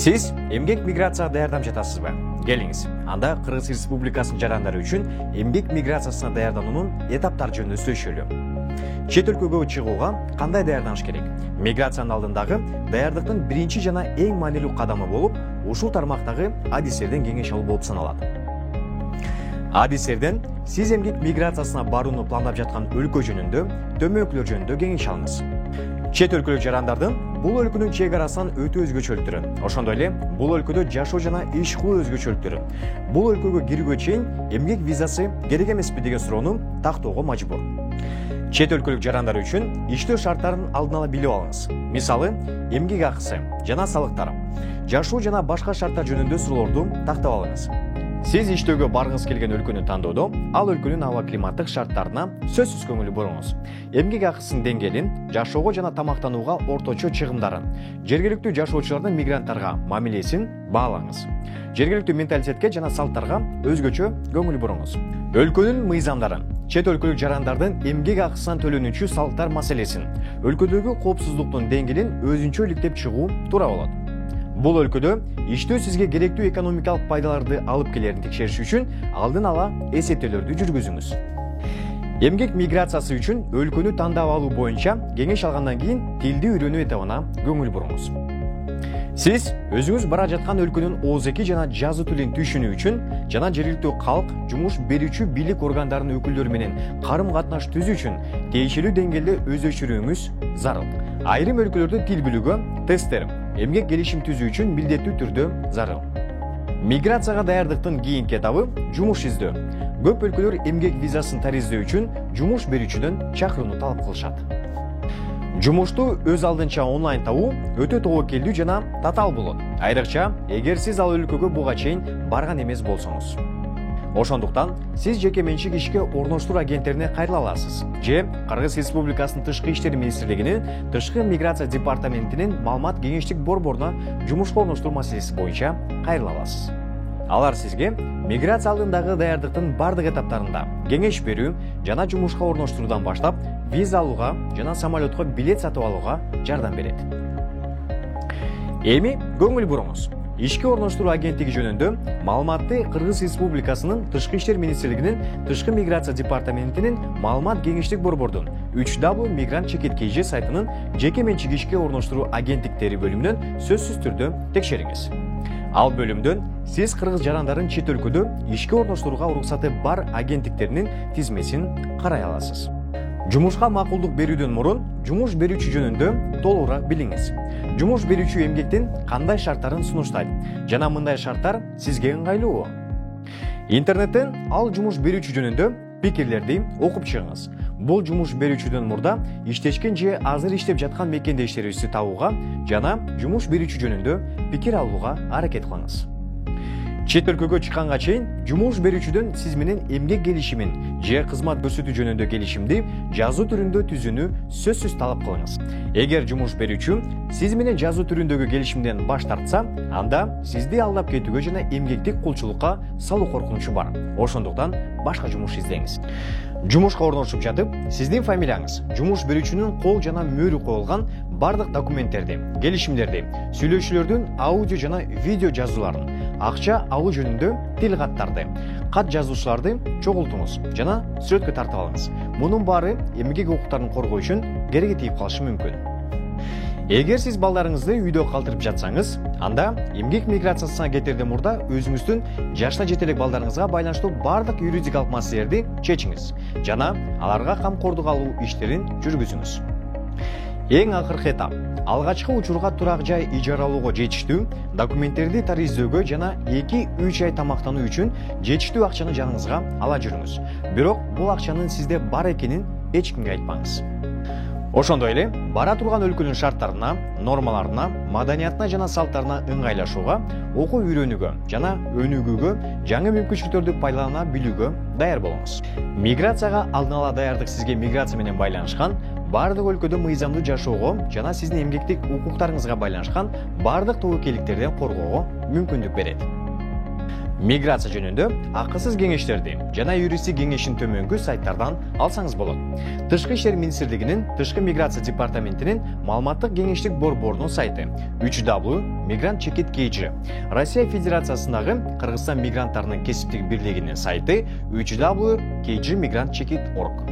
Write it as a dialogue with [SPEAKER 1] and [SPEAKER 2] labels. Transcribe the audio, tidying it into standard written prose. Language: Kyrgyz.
[SPEAKER 1] Сиз эмгек миграцияга даярданып жатасызбы? Келиңиз. Анда Кыргыз Республикасынын жарандары үчүн эмгек миграциясына даярдануунун этаптары жөнүндө сүйлөшөлү. Чет өлкөгө чыгууга кандай даярданыш керек? Миграциянын алдындагы даярдыктын биринчи жана эң маанилүү кадамы болуп, ушул тармактагы адистерден кеңеш алуу болуп саналат. Адистерден сиз эмгек миграциясына барууну пландап жаткан өлкө жөнүндө, төмөнкүлөр жөнүндө кеңеш алыңыз. Чет өлкөлүк жарандардын бул өлкөнүн чек арасынан өтө өзгөчөлүктөрү, ошондой эле бул өлкөдө жашоо жана иш кылуу өзгөчөлүктөрү, бул өлкөгө кирүүгө чейин эмгек визасы керек эмеспи деген суроону тактоого мажбур. Чет өлкөлүк жарандар үчүн иштөө шарттарын алдын ала билип алыңыз. Мисалы, эмгек акысы жана салыктар, жашоо жана башка шарттар жөнүндө суроолорду тактап алыңыз. Сиз иштөөгө баргыңыз келген өлкөнү тандоодо, ал өлкөнүн аба климаттык шарттарына сөзсүз көңүл буруңуз. Эмгек акысынын деңгээлин, жашоого жана тамактанууга орточо чыгымдарын, жергиликтүү жашоочулардын мигранттарга мамилесин баалаңыз. Жергиликтүү менталитетке жана салттарга өзгөчө көңүл буруңуз. Өлкөнүн мыйзамдарын, чет өлкөлүк жарандардын эмгек акысынан төлөнүүчү салыктар маселесин, өлкөдөгү коопсуздуктун деңгээлин өзүнчө иликтеп чыгуу туура болот. Бул өлкөдө иштөө сизге керектүү экономикалык пайдаларды алып келерин текшериш үчүн алдын ала эсептөөлөрдү жүргүзүңүз. Эмгек миграциясы үчүн өлкөнү тандап алуу боюнча кеңеш алгандан кийин тилди үйрөнүү этабына көңүл буруңуз. Сиз өзүңүз бара жаткан өлкөнүн ооз-эки жана жазуу тилин түшүнүү үчүн жана жергиликтүү калк, жумуш берүүчү бийлик органдарынын өкүлдөрү менен карым-катнаш түзүү үчүн тиешелүү деңгээлде өздөштүрүүңүз зарыл. Айрым өлкөлөрдө тил билүүгө тесттер, эмгек келишим түзүү үчүн милдеттүү түрдө зарыл. Миграцияга даярдыктын кийинки этабы жумуш издөө. Көп өлкөлөр эмгек визасын тариздөө үчүн жумуш берүүчүдөн чакырууну талап кылышат. Жумушту өз алдынча онлайн табуу өтө тобокелдүү жана татаал болот. Айрыкча, эгер сиз ал өлкөгө буга чейин барган эмес болсоңуз. Ошондуктан сиз жеке менчик ишке орноштуруу агенттерине кайрыла аласыз же Кыргыз Республикасынын Тышкы иштер министрлигинин Тышкы миграция департаментинин маалымат кеңештик борборуна жумушка орноштуруу маселеси боюнча кайрыла аласыз. Алар сизге миграция алдындагы даярдыктын бардык этаптарында кеңеш берүү жана жумушка орноштуруудан баштап виза алууга жана самолетко билет сатып алууга жардам берет. Эми көңүл буруңуз. Ишке орноштуруу агенттиги жөнүндө маалыматты Кыргыз Республикасынын Тышкы иштер министрлигинин Тышкы миграция департаментинин маалымат кеңештик борбордун 3W мигрант чекет KG сайтынын жеке менчик ишке орноштуруу агенттиктери бөлүмүнөн сөзсүз түрдө текшериңиз. Ал бөлүмдөн сиз кыргыз жарандарын чет өлкөдө ишке орноштурууга уруксаты бар агенттиктеринин тизмесин карай аласыз. Жумушка макулдук берүүдөн мурун жумуш берүүчү жөнүндө толугураак билиңиз. Жумуш берүүчү эмгектин кандай шарттарын сунуштайт жана мындай шарттар сизге ыңгайлуубу? Интернеттен ал жумуш берүүчү жөнүндө пикирлерди окуп чыгыңыз. Бул жумуш берүүчүдөн мурда иштешкен же азыр иштеп жаткан мекендештерибизди табууга жана жумуш берүүчү жөнүндө пикир алууга аракет кылыңыз. Чет өлкөгө чыкканга чейин жумуш берүүчүдөн сиз менен эмгек келишимин же кызмат көрсөтүү жөнүндө келишимди жазуу түрүндө түзүүнү сөзсүз талап кылыңыз. Эгер жумуш берүүчү сиз менен жазуу түрүндөгү келишимден баш тартса, анда сизди алдап кетүүгө жана эмгектик кулчулукка салуу коркунучу бар. Ошондуктан башка жумуш издеңиз. Жумушка орношуп жатып, сиздин фамилияңыз, жумуш берүүчүнүн кол жана мөөрү коюлган бардык документтерди, келишимдерди, сүйлөшүүлөрдүн аудио жана видео жазууларын, акча алуу жөнүндө тил каттарды, кат жазуучуларды чогултуңуз жана сүрөткө тартып алыңыз. Мунун баары эмгек укуктарын коргоо үчүн кереги тийип калышы мүмкүн. Эгер сиз балдарыңызды үйдө калтырып жатсаңыз, анда эмгек миграциясына кетерден мурда өзүңүздүн жашына жете элек балдарыңызга байланыштуу бардык юридикалык маселелерди чечиңиз жана аларга камкордук алуу иштерин жүргүзүңүз. Эң акыркы этап алгачкы учурга турак жай ижара алууга жетиштүү документтерди тариздөөгө жана 2-3 ай тамактануу үчүн жетиштүү акчаны жаныңызга ала жүрүңүз. Бирок бул акчанын сизде бар экенин эч кимге айтпаңыз. Ошондой эле бара турган өлкөнүн шарттарына, нормаларына, маданиятына жана салттарына ыңгайлашууга, окуп үйрөнүүгө жана өнүгүүгө, жаңы мүмкүнчүлүктөрдү пайдалана билүүгө даяр болуңуз. Миграцияга алдын ала даярдык сизге миграция менен байланышкан бардык өлкөдө мыйзамдуу жашоого жана сиздин эмгектик укуктарыңызга байланышкан бардык тобокелдиктерден коргоого мүмкүндүк берет. Миграция жөнүндө акысыз кеңештерди жана юристтик кеңешин төмөнгү сайттардан алсаңыз болот. Тышкы иштер министрлигинин Тышкы миграция департаментинин маалыматтык кеңештик борборунун сайты www.migrant-kg. Россия Федерациясындагы Кыргызстан мигранттарынын кесиптик бирлигинин сайты www.kgmigrant-org.